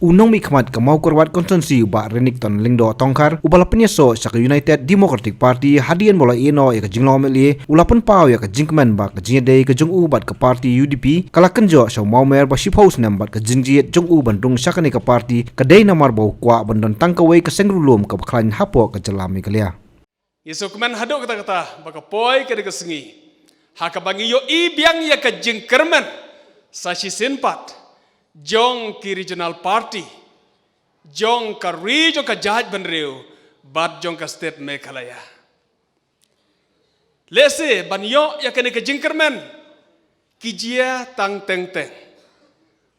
unong mi khmat kamau korwat konsensi uba renik ton lingdo tongkar ubala penyeso saka United Democratic Party hadian bola eno ya ka jinglo meli ulapan pau ya ka jingkman ba ka jingde ka jong ubat ka party UDP kala kenjo shaw maumer ba shiphaus nambat ka jingjiet jong u bandung sakane ka party ka dei namar bau kwa bandon tangkawai ka sengrulum ka khlain hapo ka jalami kalia Isukman hadok kata-kata baka poi ka de sengi haka bangi yo i biang ya ka jingkerman sashi senpat jong ki regional party jong ka region ka jaj banreu bat jong ka state Meghalaya lese ban yo ya kene ka jingkerman kijia tang teng teng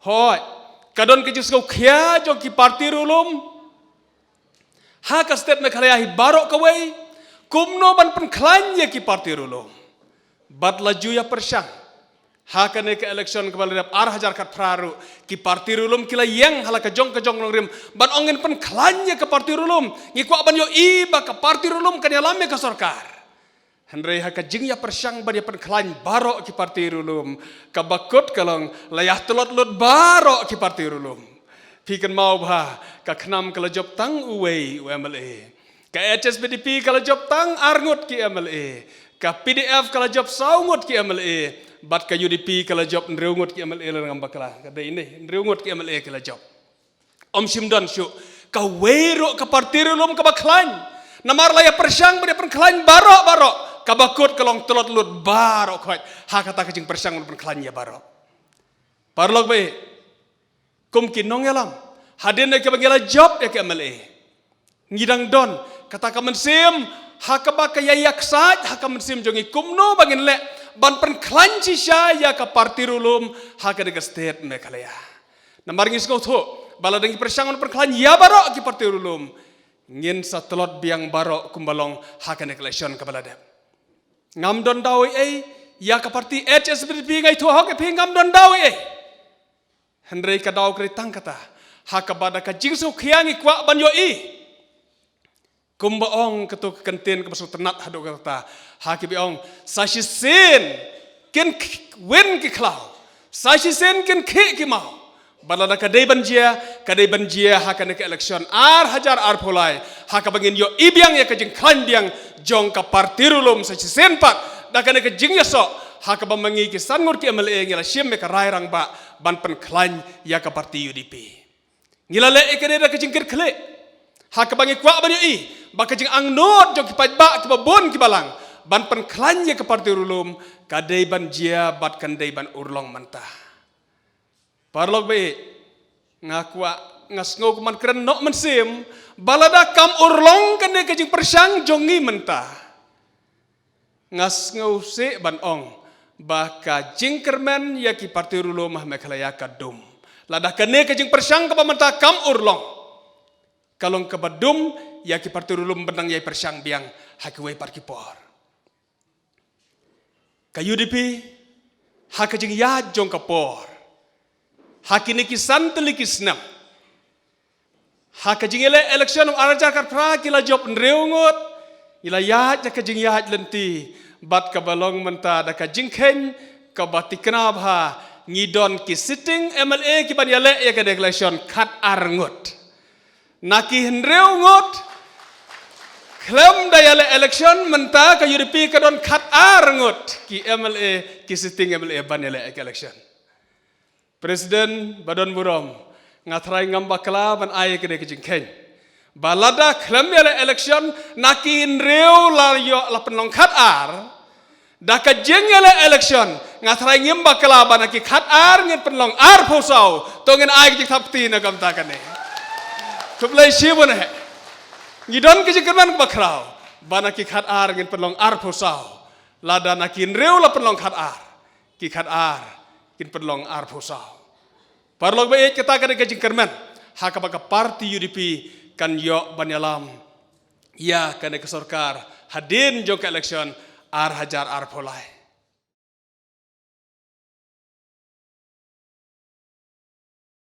hoi kadon ke jisko khia jong ki party rulum ha ka state Meghalaya hi barok kawai kumno ban pen khlanya ki party rulum bat laju ya persang hakane ke election ke balap 8,000 kat praru ki parti rulum kila yang hala ke jong rim ban ongen pen khlanya ke parti rulum ngi kwa ban yo i ba ke parti rulum kan yalame ke sarkar henre ha ke jing ya persang ban ya pen khlan baro ki parti rulum ka bakut kalong layah telot lut baro ki parti rulum pikan mau ba ka khnam kala job tang uwei UMLA ka HSPDP kala job tang arngut ki MLA ka PDF kala job saungut ki MLA bat ka UDP kala job nreungut ki MLA lang bakala kada ini nreungut ki MLA kala job om simdan syu ka wero ka parti rulum ka baklan namar laya persang bade perklan baro ka bakut kalong telot lut baro khoi ha kata ka jing persang perklan ya baro parlok be kum kinong yalam hadin ke bangela job ya ki MLA ngidang don kata ka mensim hakaba ka yayak saj hakam mensim jongi kumno bangin le ban pen klanci saya ka parti rulum haka de state Meghalaya namar ngis ko tho bala dengi persangon pen klan ya baro ki parti rulum ngin satelot biang baro kumbalong haka ne election ka balade ngam don dawi ya ka parti HSPDP ngai tho haka pe ngam don dawi henry ka daw kri tang kata haka bada ka jingso khiangi kwa ban yo kumbaong ketuk kentin ke masuk tenat hadok kata haki biong sashi sen ken win ki klau sashi sen ken ki mau balada kadai banjia haka ke election hajar pulai haka bangin yo ibiang ya kajing klan biang jong ka parti rulum sashi sen pat daka ke jing ya so haka bamangi ki sangur ki MLA ngila sim me ka rairang ba ban pen klan ya ka parti UDP ngila le ikene da kajing kle haka bangi kwa banyo baka jing ang not jong kipai ba ki babon ki balang ban pen klanya ke parti rulum kadai ban jia bat kandai ban urlong mantah parlok be ngakwa ngasngau kuman keren nok mensim balada kam urlong kandai ke jing persang jongi mentah ngasngau se ban ong baka jingkerman ya ki parti rulum Meghalaya kadum lada kandai ke jing persang ke mentah kam urlong kalong ke badum ya ki parti rulum benang yai persang biang hakiwai parkipor ka UDP hakajing ya jong kapor hakini ki santeli ki snam hakajing ele election arajar karpra kila job nreungut ila ya jakajing ya lenti bat ka balong menta da ka jingken ka batikna bha ngidon ki sitting MLA ki ban yale ya ka election khat arngut naki nreungut klaim daya election menta ka UDP ka don khat arngut ki MLA ki sitting MLA banele election Presiden Badon Burom ngatrai ngamba kala ban ay ke de jingken balada klaim daya election naki nreu la yo la penong khat ar da ka jengele election ngatrai ngamba kala ban ki khat ar ngin penong ar phosau tongen ay ki thapti na gamta kane kublai shibun he ngidon ke jingkerman bakrau bana ki khat ar ngin penlong ar phosau lada nakin reu la penlong khat ar ki khat ar kin penlong ar phosau parlok be kita ka ke jingkerman haka baka parti UDP kan yo banyalam ya kan ke sarkar hadin jong ke election hajar pulai